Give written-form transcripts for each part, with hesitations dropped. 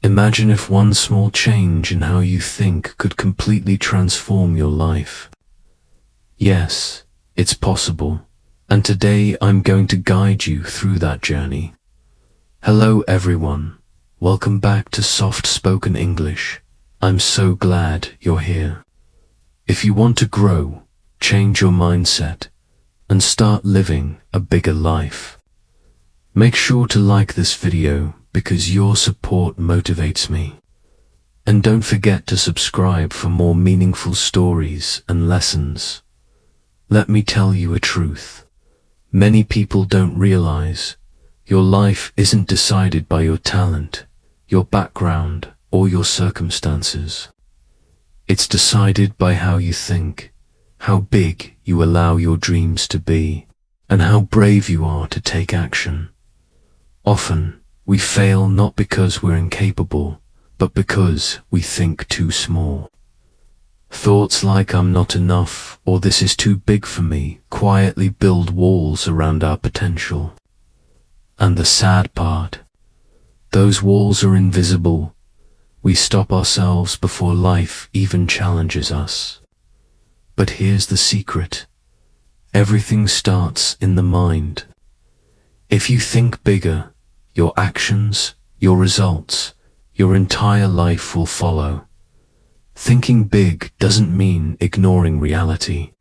Imagine if one small change in how you think could completely transform your life. Yes, it's possible, and today I'm going to guide you through that journey. Hello everyone, welcome back to Soft Spoken English. I'm so glad you're here. If you want to grow, change your mindset, and start living a bigger life, make sure to like this video because your support motivates me. And don't forget to subscribe for more meaningful stories and lessons. Let me tell you a truth. Many people don't realize your life isn't decided by your talent, your background, or your circumstances. It's decided by how you think, how big you allow your dreams to be, and how brave you are to take action. Often, we fail not because we're incapable, but because we think too small. Thoughts like "I'm not enough" or "this is too big for me" quietly build walls around our potential. And the sad part, those walls are invisible. We stop ourselves before life even challenges us. But here's the secret. Everything starts in the mind. If you think bigger, your actions, your results, your entire life will follow. Thinking big doesn't mean ignoring reality.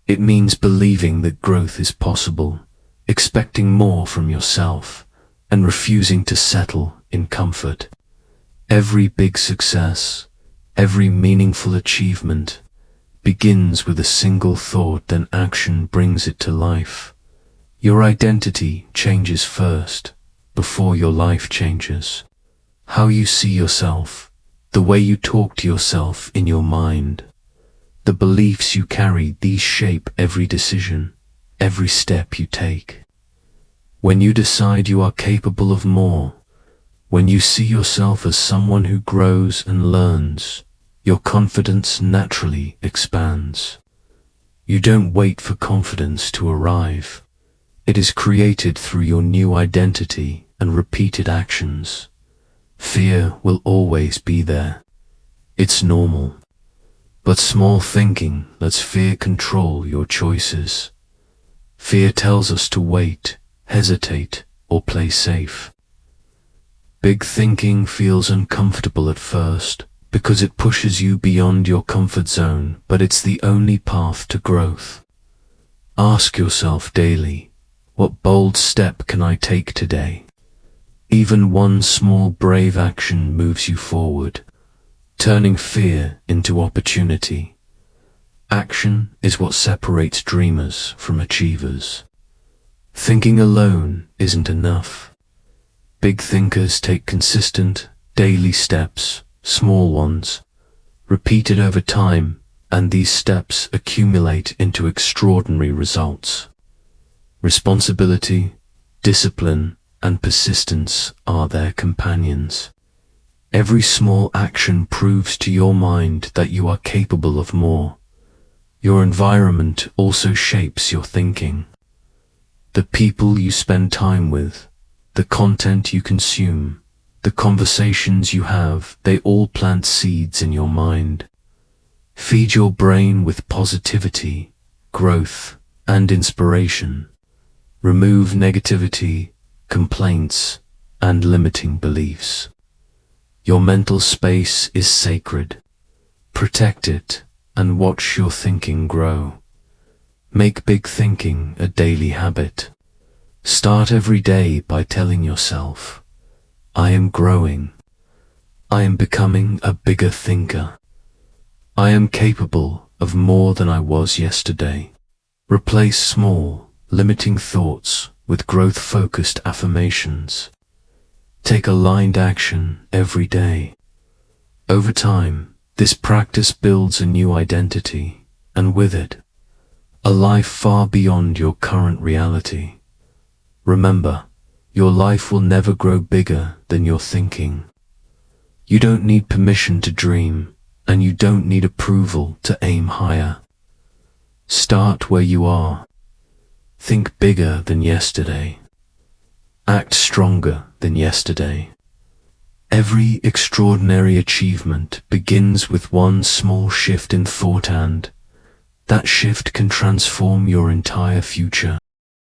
It means believing that growth is possible, expecting more from yourself, and refusing to settle in comfort. Every big success, every meaningful achievement, begins with a single thought, then action brings it to life. Your identity changes first, before your life changes. How you see yourself, the way you talk to yourself in your mind, the beliefs you carry, these shape every decision, every step you take. When you decide you are capable of more, when you see yourself as someone who grows and learns, your confidence naturally expands. You don't wait for confidence to arrive. It is created through your new identity and repeated actions. Fear will always be there. It's normal. But small thinking lets fear control your choices. Fear tells us to wait, hesitate, or play safe. Big thinking feels uncomfortable at first because it pushes you beyond your comfort zone, but it's the only path to growth. Ask yourself daily, what bold step can I take today? Even one small brave action moves you forward, turning fear into opportunity. Action is what separates dreamers from achievers. Thinking alone isn't enough. Big thinkers take consistent, daily steps, small ones, repeated over time, and these steps accumulate into extraordinary results. Responsibility, discipline, and persistence are their companions. Every small action proves to your mind that you are capable of more. Your environment also shapes your thinking. The people you spend time with, the content you consume, the conversations you have, they all plant seeds in your mind. Feed your brain with positivity, growth, and inspiration. Remove negativity, complaints, and limiting beliefs. Your mental space is sacred. Protect it and watch your thinking grow. Make big thinking a daily habit. Start every day by telling yourself, I am growing. I am becoming a bigger thinker. I am capable of more than I was yesterday. Replace small, limiting thoughts with growth-focused affirmations. Take aligned action every day. Over time, this practice builds a new identity, and with it, a life far beyond your current reality. Remember, your life will never grow bigger than your thinking. You don't need permission to dream, and you don't need approval to aim higher. Start where you are. Think bigger than yesterday. Act stronger than yesterday. Every extraordinary achievement begins with one small shift in thought, and that shift can transform your entire future.